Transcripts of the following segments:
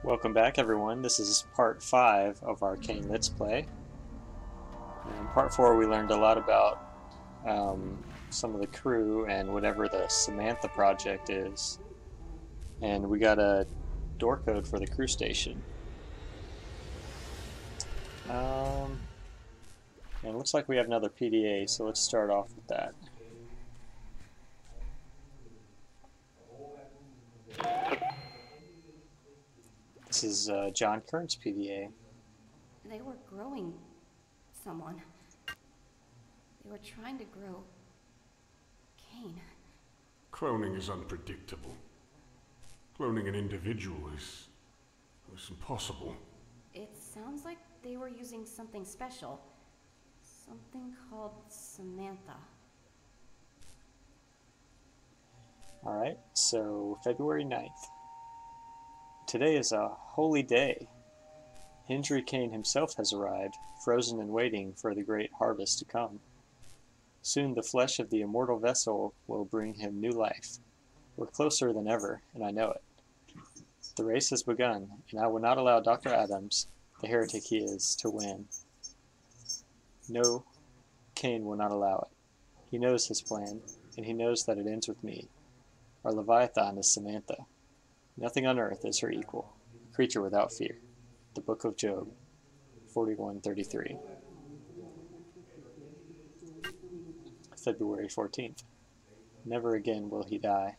Welcome back, everyone. This is part 5 of our Cayne Let's Play. In part 4 we learned a lot about some of the crew and whatever the Samantha project is. And we got a door code for the crew station. And it looks like we have another PDA, so let's start off with that. This is John Kern's PDA. They were growing someone. They were trying to grow Cayne. Cloning is unpredictable. Cloning an individual is impossible. It sounds like they were using something special. Something called Samantha. Alright, so February 9th. Today is a holy day. Henry Cayne himself has arrived, frozen and waiting for the great harvest to come. Soon the flesh of the immortal vessel will bring him new life. We're closer than ever, and I know it. The race has begun, and I will not allow Dr. Adams, the heretic he is, to win. No, Cayne will not allow it. He knows his plan, and he knows that it ends with me. Our Leviathan is Samantha. Nothing on earth is her equal, a creature without fear. The Book of Job, 41:33. February 14th. Never again will he die.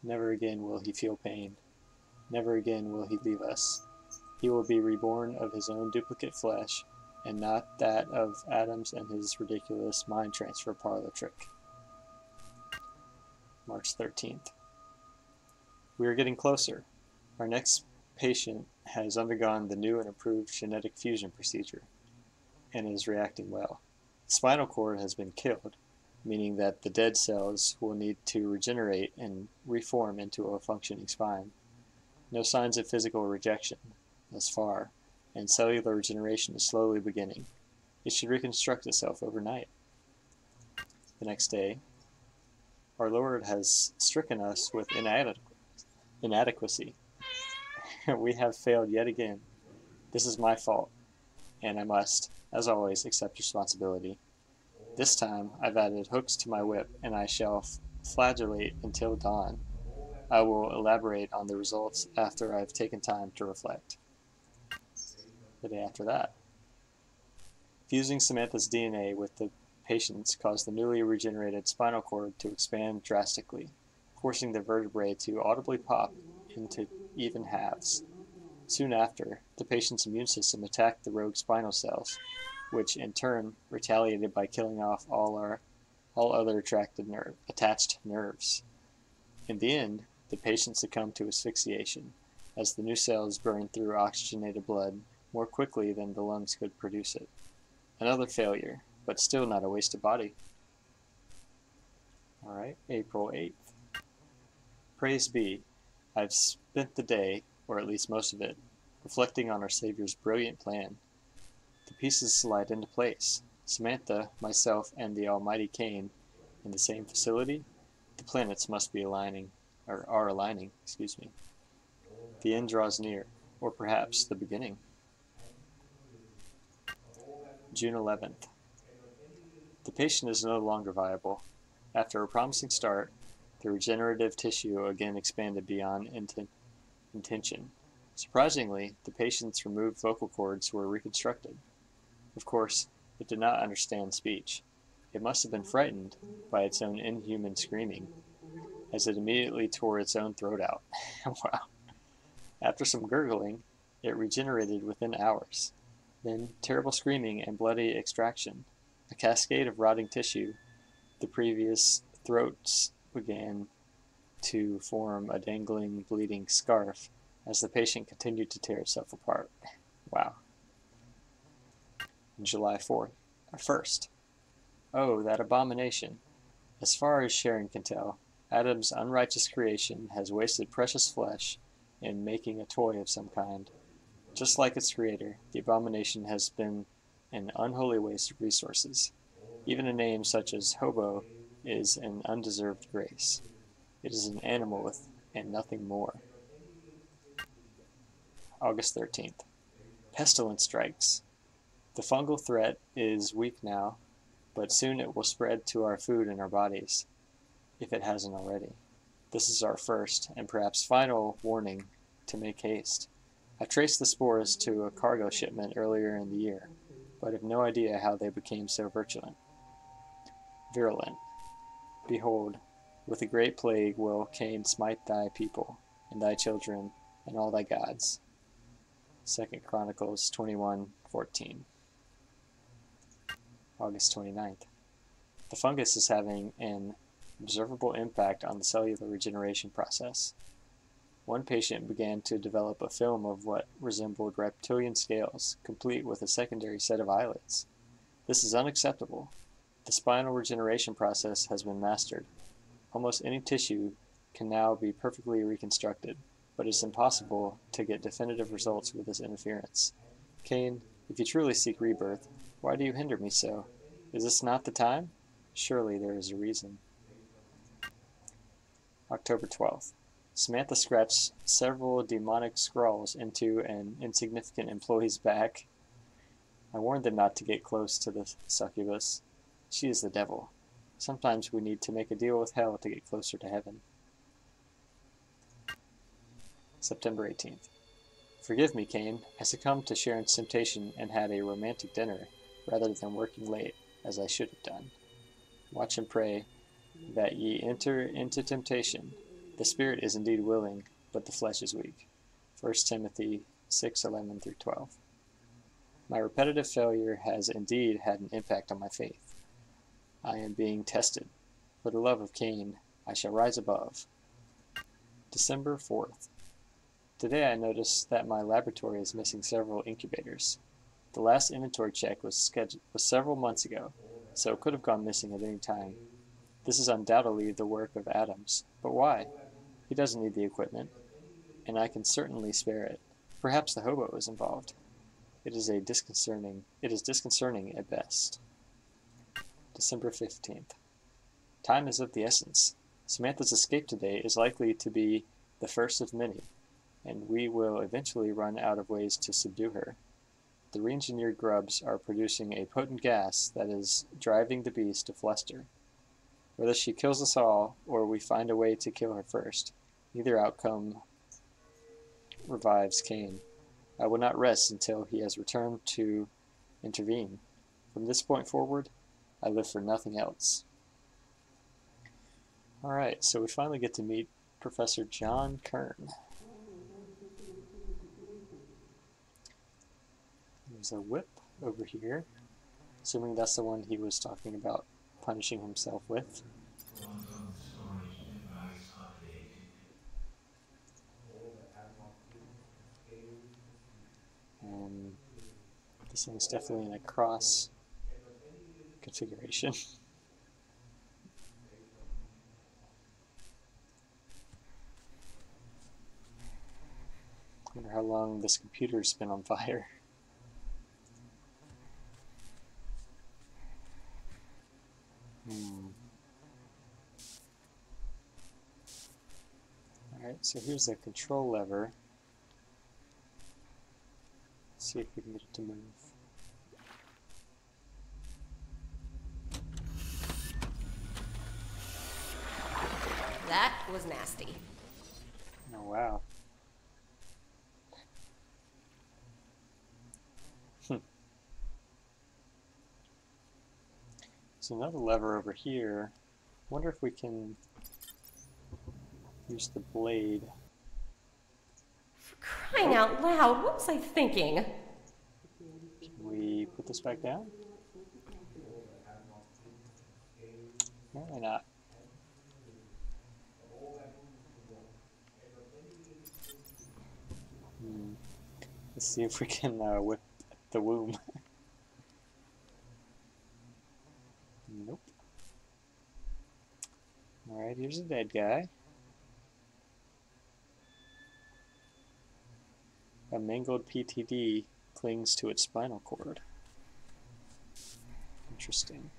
Never again will he feel pain. Never again will he leave us. He will be reborn of his own duplicate flesh, and not that of Adams and his ridiculous mind transfer parlor trick. March 13th. We are getting closer. Our next patient has undergone the new and improved genetic fusion procedure and is reacting well. The spinal cord has been killed, meaning that the dead cells will need to regenerate and reform into a functioning spine. No signs of physical rejection thus far, and cellular regeneration is slowly beginning. It should reconstruct itself overnight. The next day, our Lord has stricken us with inadequacy. We have failed yet again. This is my fault, and I must, as always, accept responsibility. This time, I've added hooks to my whip, and I shall flagellate until dawn. I will elaborate on the results after I've taken time to reflect. The day after that. Fusing Samantha's DNA with the patient's caused the newly regenerated spinal cord to expand drastically, forcing the vertebrae to audibly pop into even halves. Soon after, the patient's immune system attacked the rogue spinal cells, which in turn retaliated by killing off all other attached nerves. In the end, the patient succumbed to asphyxiation, as the new cells burned through oxygenated blood more quickly than the lungs could produce it. Another failure, but still not a wasted body. Alright, April 8th. Praise be, I've spent the day, or at least most of it, reflecting on our Savior's brilliant plan. The pieces slide into place. Samantha, myself, and the almighty Cayne in the same facility. The planets must be aligning, or are aligning, excuse me. The end draws near, or perhaps the beginning. June 11th. The patient is no longer viable. After a promising start, the regenerative tissue again expanded beyond intention. Surprisingly, the patient's removed vocal cords were reconstructed. Of course, it did not understand speech. It must have been frightened by its own inhuman screaming, as it immediately tore its own throat out. Wow. After some gurgling, it regenerated within hours. Then terrible screaming and bloody extraction. A cascade of rotting tissue. The previous throats began to form a dangling, bleeding scarf as the patient continued to tear itself apart. Wow. July 1st. Oh, that abomination. As far as Sharon can tell, Adam's unrighteous creation has wasted precious flesh in making a toy of some kind. Just like its creator, the abomination has been an unholy waste of resources. Even a name such as hobo is an undeserved grace. It is an animal and nothing more. August 13th. Pestilence strikes. The fungal threat is weak now, but soon it will spread to our food and our bodies, if it hasn't already. This is our first, and perhaps final, warning to make haste. I traced the spores to a cargo shipment earlier in the year, but have no idea how they became so virulent. Behold, with a great plague will Cayne smite thy people, and thy children, and all thy gods. 2 Chronicles 21:14. August 29th. The fungus is having an observable impact on the cellular regeneration process. One patient began to develop a film of what resembled reptilian scales, complete with a secondary set of eyelids. This is unacceptable. The spinal regeneration process has been mastered. Almost any tissue can now be perfectly reconstructed, but it's impossible to get definitive results with this interference. Cayne, if you truly seek rebirth, why do you hinder me so? Is this not the time? Surely there is a reason. October 12th. Samantha scratched several demonic scrawls into an insignificant employee's back. I warned them not to get close to the succubus. She is the devil. Sometimes we need to make a deal with hell to get closer to heaven. September 18th. Forgive me, Cayne. I succumbed to Sharon's temptation and had a romantic dinner, rather than working late, as I should have done. Watch and pray that ye enter into temptation. The spirit is indeed willing, but the flesh is weak. 1 Timothy 6:11-12. My repetitive failure has indeed had an impact on my faith. I am being tested. For the love of Cayne, I shall rise above. December 4th. Today I noticed that my laboratory is missing several incubators. The last inventory check was several months ago, so it could have gone missing at any time. This is undoubtedly the work of Adams, but why? He doesn't need the equipment, and I can certainly spare it. Perhaps the hobo is involved. It is disconcerting at best. December 15th. Time is of the essence. Samantha's escape today is likely to be the first of many, and we will eventually run out of ways to subdue her. The re-engineered grubs are producing a potent gas that is driving the beast to fluster. Whether she kills us all, or we find a way to kill her first, neither outcome revives Cayne. I will not rest until he has returned to intervene. From this point forward, I live for nothing else. Alright, so we finally get to meet Professor John Kern. There's a whip over here, assuming that's the one he was talking about punishing himself with. And this one's definitely in a cross configuration. I wonder how long this computer's been on fire. Alright, so here's the control lever. Let's see if we can get it to move. That was nasty. Oh, wow. There's another lever over here. Wonder if we can use the blade. For crying out loud, what was I thinking? Can we put this back down? Apparently not. Let's see if we can whip the womb. Nope. Alright, here's a dead guy. A mangled PTD clings to its spinal cord. Interesting.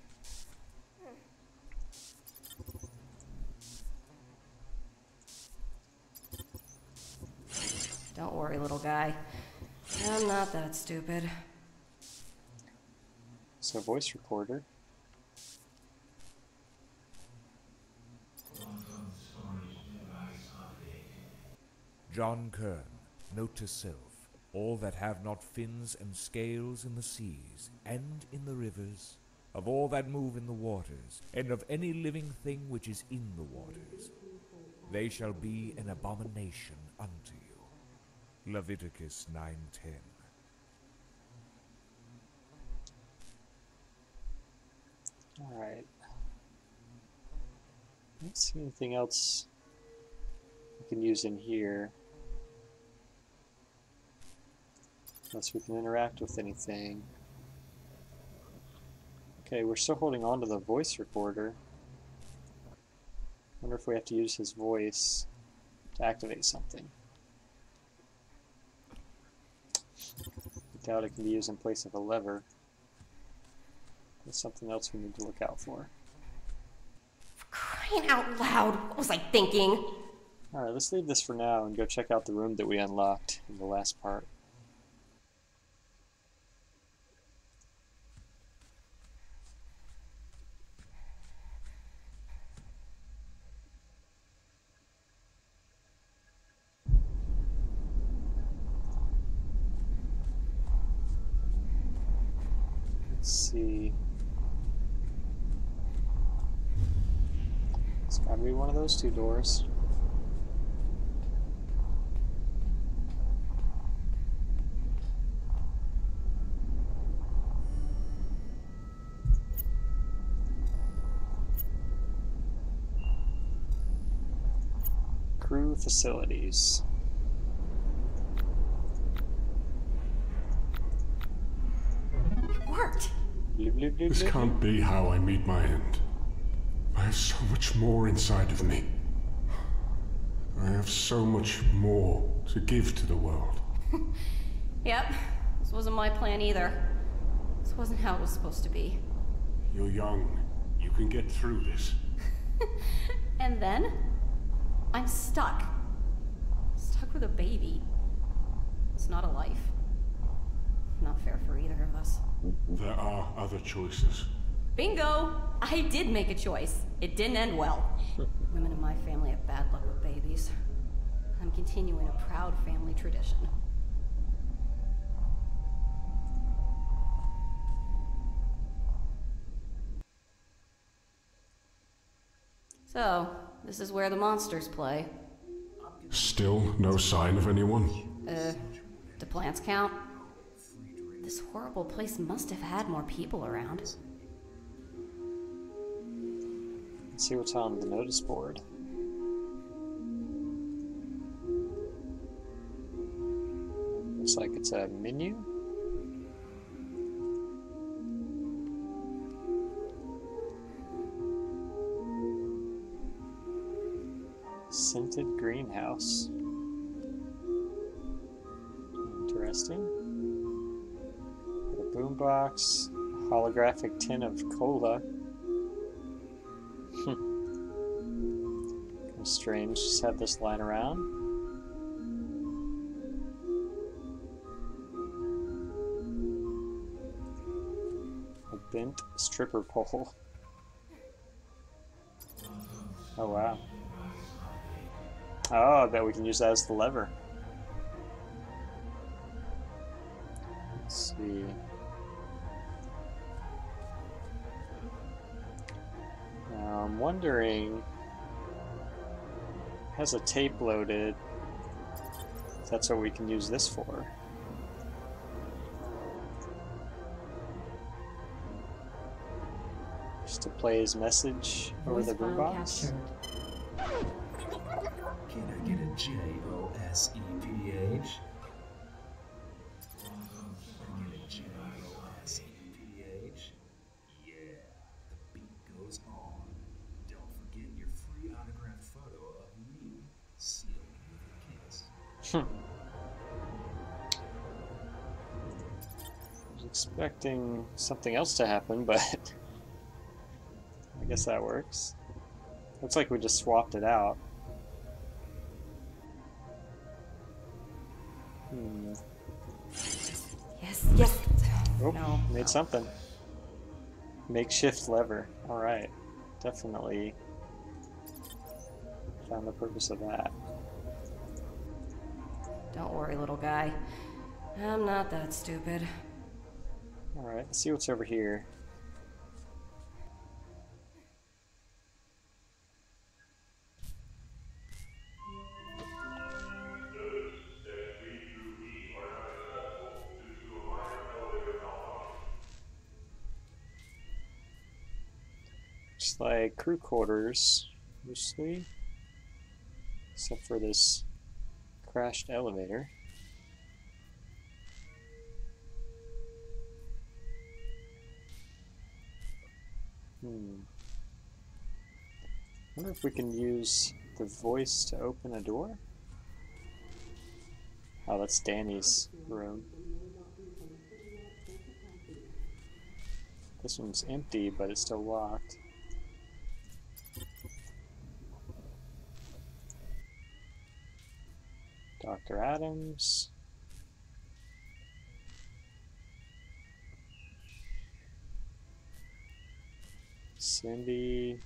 Don't worry, little guy. I'm not that stupid. So voice recorder. John Kern, note to self, all that have not fins and scales in the seas, and in the rivers, of all that move in the waters, and of any living thing which is in the waters, they shall be an abomination unto you. Leviticus 9:10. Alright. I don't see anything else we can use in here. Unless we can interact with anything. Okay, we're still holding on to the voice recorder. Wonder if we have to use his voice to activate something. I doubt it can be used in place of a lever. There's something else we need to look out for. For crying out loud, what was I thinking? Alright, let's leave this for now and go check out the room that we unlocked in the last part. Let's see. It's gotta be one of those two doors. Crew facilities. It worked. Bloop, bloop, bloop, This bloop. can't be how I meet my end. I have so much more inside of me. I have so much more to give to the world. Yep, this wasn't my plan either. This wasn't how it was supposed to be. You're young. You can get through this. And then, I'm stuck. Stuck with a baby. It's not a life. Not fair for either of us. There are other choices. Bingo! I did make a choice. It didn't end well. Women in my family have bad luck with babies. I'm continuing a proud family tradition. So, this is where the monsters play. Still no sign of anyone? Do plants count? This horrible place must have had more people around. Let's see what's on the notice board. Looks like it's a menu. Scented greenhouse. Interesting. A boombox, a holographic tin of cola. Kind of strange, just have this lying around. A bent stripper pole. Oh wow. Oh, I bet we can use that as the lever. Let's see. Now I'm wondering, it has a tape loaded, if that's what we can use this for. Just to play his message over the boombox. Can I get a J-O-S-E-P-H? Can I get a J-O-S-E-P-H? Yeah, the beat goes on. Don't forget your free autographed photo of me, sealed with a kiss. I was expecting something else to happen, but I guess that works. Looks like we just swapped it out. Yes, yes. Oh, No. made something. Makeshift lever. Alright. Definitely found the purpose of that. Don't worry, little guy. I'm not that stupid. Alright, let's see what's over here. Looks like crew quarters, mostly. Except for this crashed elevator. Wonder if we can use the voice to open a door? Oh, that's Danny's room. This one's empty, but it's still locked. Dr. Adams. Cindy.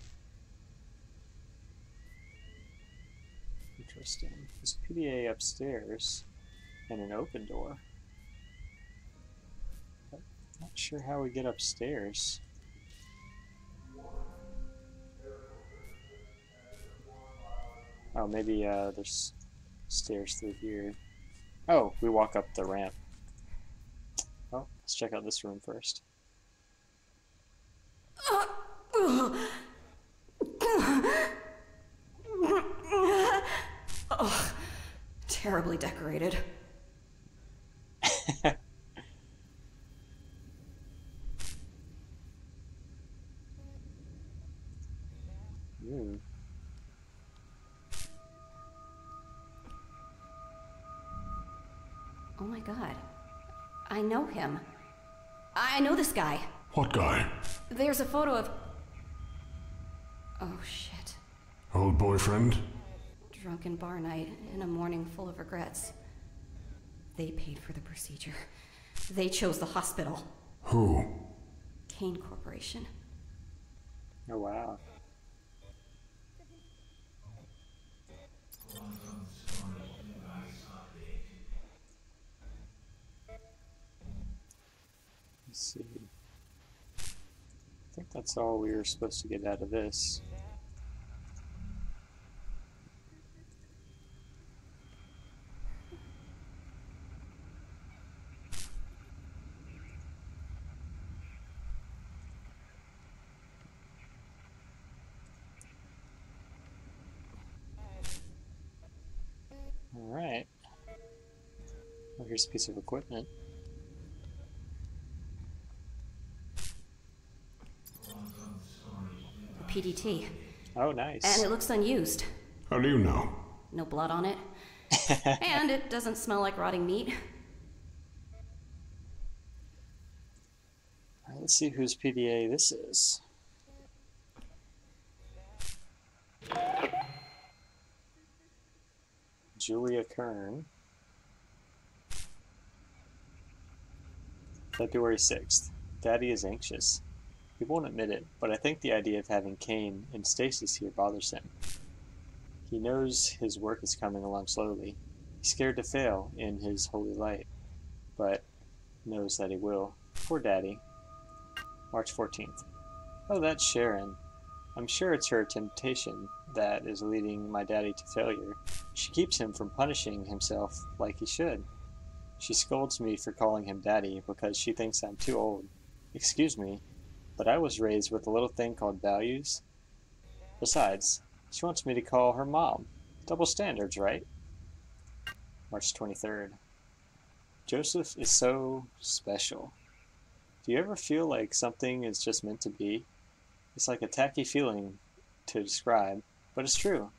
Interesting. There's a PDA upstairs and an open door. But not sure how we get upstairs. Oh, maybe there's stairs through here. Oh, we walk up the ramp. Oh, let's check out this room first. Oh, terribly decorated. Oh my god. I know him. I know this guy. What guy? There's a photo of... Oh shit. Old boyfriend? Drunken bar night in a morning full of regrets. They paid for the procedure. They chose the hospital. Who? Cayne Corporation. Oh wow. Let's see. I think that's all we were supposed to get out of this. Alright. Well, here's a piece of equipment. A PDT. Oh, nice. And it looks unused. How do you know? No blood on it. And it doesn't smell like rotting meat. Alright, let's see whose PDA this is. Julia Kern. February 6th. Daddy is anxious. He won't admit it, but I think the idea of having Cayne and Stasis here bothers him. He knows his work is coming along slowly. He's scared to fail in his holy light, but knows that he will. Poor Daddy. March 14th. Oh, that's Sharon. I'm sure it's her temptation that is leading my daddy to failure. She keeps him from punishing himself like he should. She scolds me for calling him daddy because she thinks I'm too old. Excuse me, but I was raised with a little thing called values. Besides, she wants me to call her mom. Double standards, right? March 23rd. Joseph is so special. Do you ever feel like something is just meant to be? It's like a tacky feeling to describe, but it's true.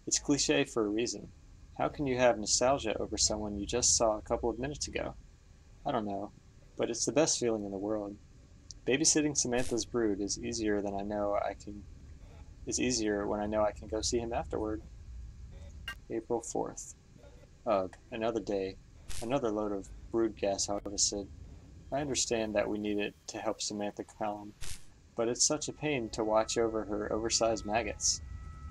It's cliche for a reason. How can you have nostalgia over someone you just saw a couple of minutes ago? I don't know, but it's the best feeling in the world. Babysitting Samantha's brood is easier when I know I can go see him afterward. April 4th. Ugh, another day. Another load of brood gas harvested. I understand that we need it to help Samantha calm, but it's such a pain to watch over her oversized maggots.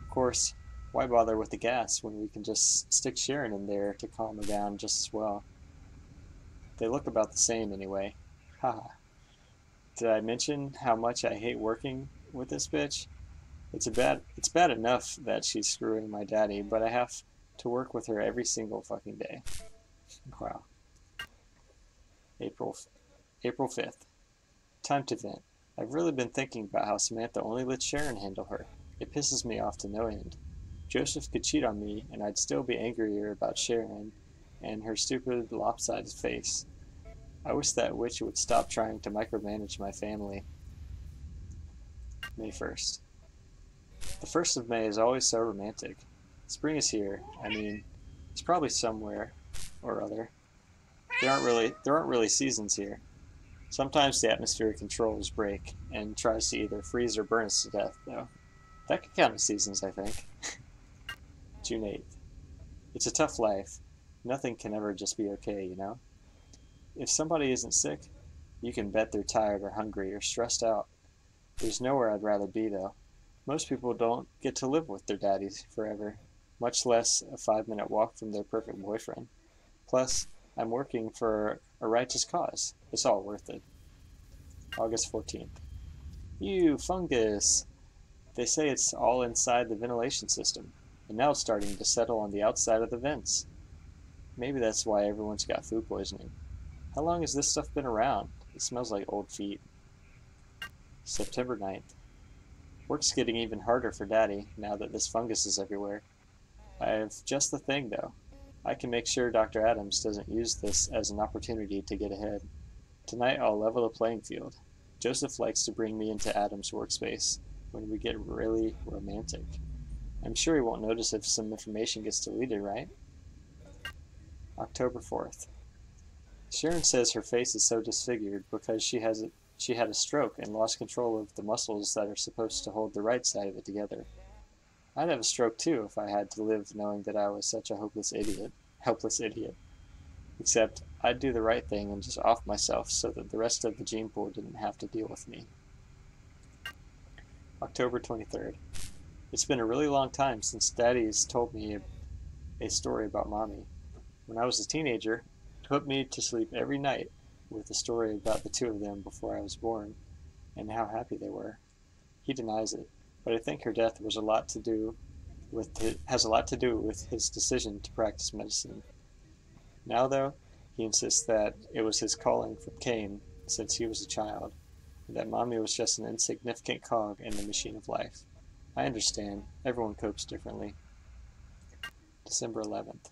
Of course, why bother with the gas when we can just stick Sharon in there to calm her down just as well? They look about the same anyway. Haha. Did I mention how much I hate working with this bitch? It's bad enough that she's screwing my daddy, but I have to work with her every single fucking day. Wow. April 5th. Time to vent. I've really been thinking about how Samantha only lets Sharon handle her. It pisses me off to no end. Joseph could cheat on me, and I'd still be angrier about Sharon and her stupid lopsided face. I wish that witch would stop trying to micromanage my family. May 1st. The 1st of May is always so romantic. Spring is here. I mean, it's probably somewhere or other. There aren't really seasons here. Sometimes the atmospheric controls break and tries to either freeze or burn us to death, though. That could count as seasons, I think. June 8th. It's a tough life. Nothing can ever just be okay, you know? If somebody isn't sick, you can bet they're tired or hungry or stressed out. There's nowhere I'd rather be, though. Most people don't get to live with their daddies forever, much less a 5-minute walk from their perfect boyfriend. Plus, I'm working for a righteous cause. It's all worth it. August 14th. You, fungus! They say it's all inside the ventilation system, and now it's starting to settle on the outside of the vents. Maybe that's why everyone's got food poisoning. How long has this stuff been around? It smells like old feet. September 9th. Work's getting even harder for Daddy now that this fungus is everywhere. I have just the thing, though. I can make sure Dr. Adams doesn't use this as an opportunity to get ahead. Tonight I'll level the playing field. Joseph likes to bring me into Adams' workspace when we get really romantic. I'm sure he won't notice if some information gets deleted, right? October 4th. Sharon says her face is so disfigured because she had a stroke and lost control of the muscles that are supposed to hold the right side of it together. I'd have a stroke too if I had to live knowing that I was such a helpless idiot. Except I'd do the right thing and just off myself so that the rest of the gene pool didn't have to deal with me. October 23rd. It's been a really long time since Daddy's told me a story about Mommy. When I was a teenager, he put me to sleep every night with a story about the two of them before I was born and how happy they were. He denies it, but I think her death has a lot to do with his decision to practice medicine. Now, though, he insists that it was his calling from Cayne since he was a child, and that Mommy was just an insignificant cog in the machine of life. I understand. Everyone copes differently. December 11th.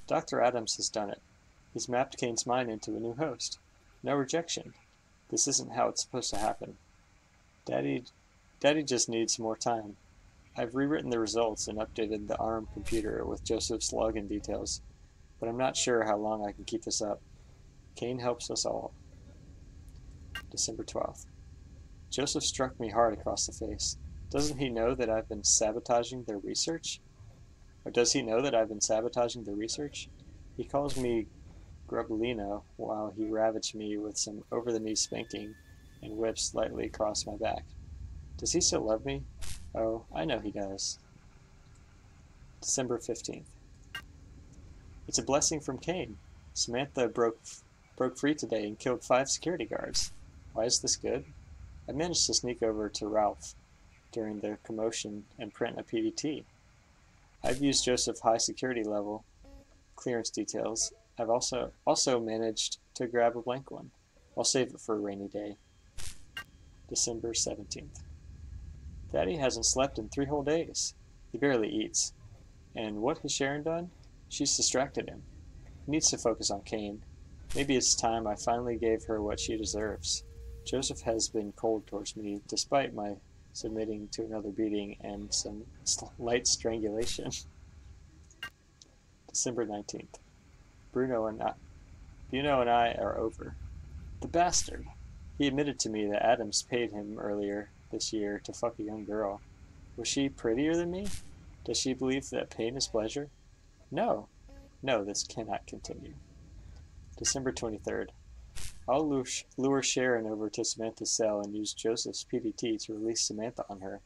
Dr. Adams has done it. He's mapped Cayne's mind into a new host. No rejection. This isn't how it's supposed to happen. Daddy just needs more time. I've rewritten the results and updated the ARM computer with Joseph's login details, but I'm not sure how long I can keep this up. Cayne helps us all. December 12th. Joseph struck me hard across the face. Doesn't he know that I've been sabotaging their research? Or does he know that I've been sabotaging their research? He calls me Grubelino while he ravaged me with some over-the-knee spanking and whips lightly across my back. Does he still love me? Oh, I know he does. December 15th. It's a blessing from Cayne. Samantha broke free today and killed 5 security guards. Why is this good? I managed to sneak over to Ralph during the commotion and print a PDT. I've used Joseph's high security level clearance details. I've also managed to grab a blank one. I'll save it for a rainy day. December 17th. Daddy hasn't slept in 3 whole days. He barely eats. And what has Sharon done? She's distracted him. He needs to focus on Cayne. Maybe it's time I finally gave her what she deserves. Joseph has been cold towards me, despite my submitting to another beating and some light strangulation. December 19th. Bruno and I are over. The bastard. He admitted to me that Adams paid him earlier this year to fuck a young girl. Was she prettier than me? Does she believe that pain is pleasure? No. No, this cannot continue. December 23rd. I'll lure Sharon over to Samantha's cell and use Joseph's PDT to release Samantha on her.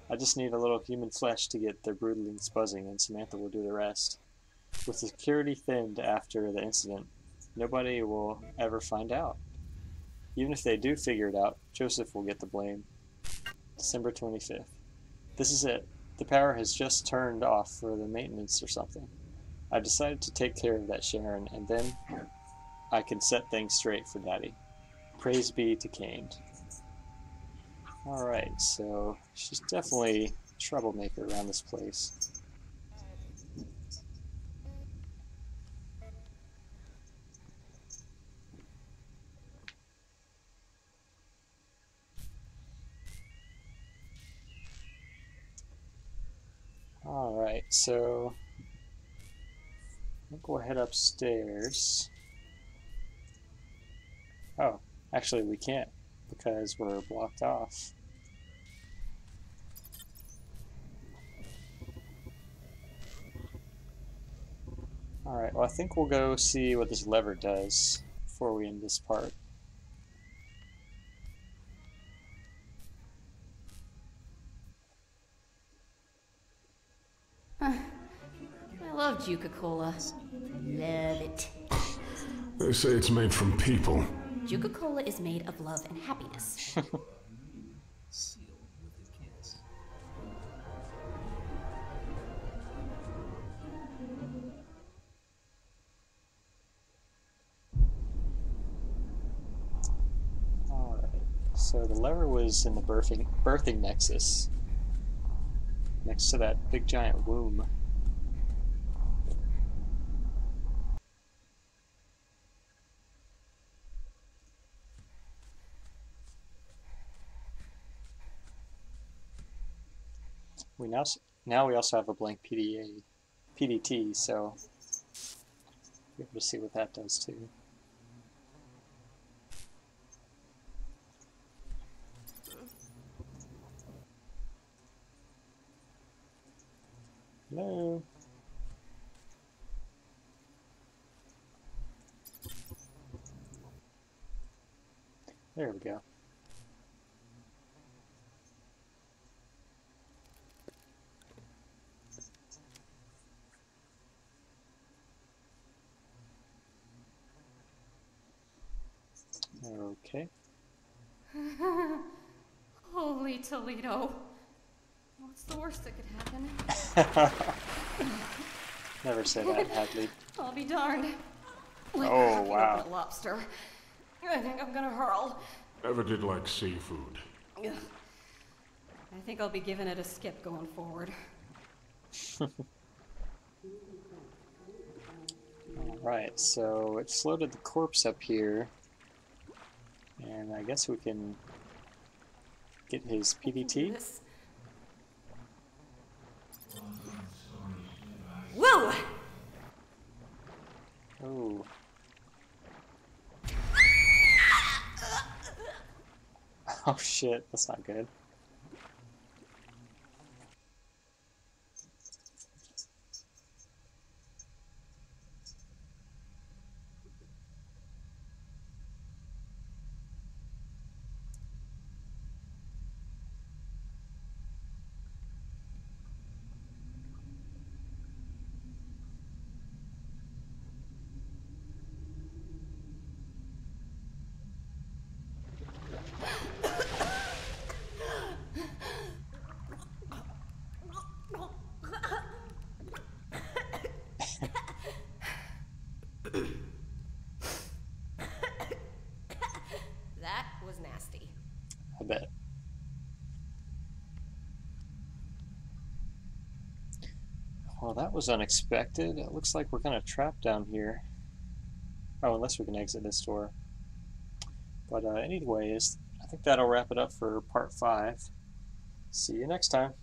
I just need a little human flesh to get their broodlings buzzing, and Samantha will do the rest. With security thinned after the incident, nobody will ever find out. Even if they do figure it out, Joseph will get the blame. December 25th. This is it. The power has just turned off for the maintenance or something. I decided to take care of that, Sharon, and then I can set things straight for Daddy. Praise be to Cayne. Alright, so she's definitely a troublemaker around this place. Alright, so I think we'll head upstairs. Oh, actually we can't because we're blocked off. Alright, well I think we'll go see what this lever does before we end this part. I love Juca-Cola. Love it. They say it's made from people. Juca-Cola is made of love and happiness. Sealed with a kiss. Alright, so the lever was in the birthing nexus, next to that big giant womb. Now we also have a blank PDT, so we'll be able to see what that does too. Hello. There we go. Okay. Holy Toledo. What's the worst that could happen? Never say that, Hadley. I'll be darned. Like Oh, cracking wow. open a lobster. I think I'm gonna hurl. Never did like seafood. Ugh. I think I'll be giving it a skip going forward. Alright, so it floated the corpse up here. And I guess we can get his PDT. This. Whoa! Oh. Oh shit, that's not good. That was nasty. I bet. Well, that was unexpected. It looks like we're kind of trapped down here. Oh, unless we can exit this door. But anyways, I think that'll wrap it up for part 5. See you next time.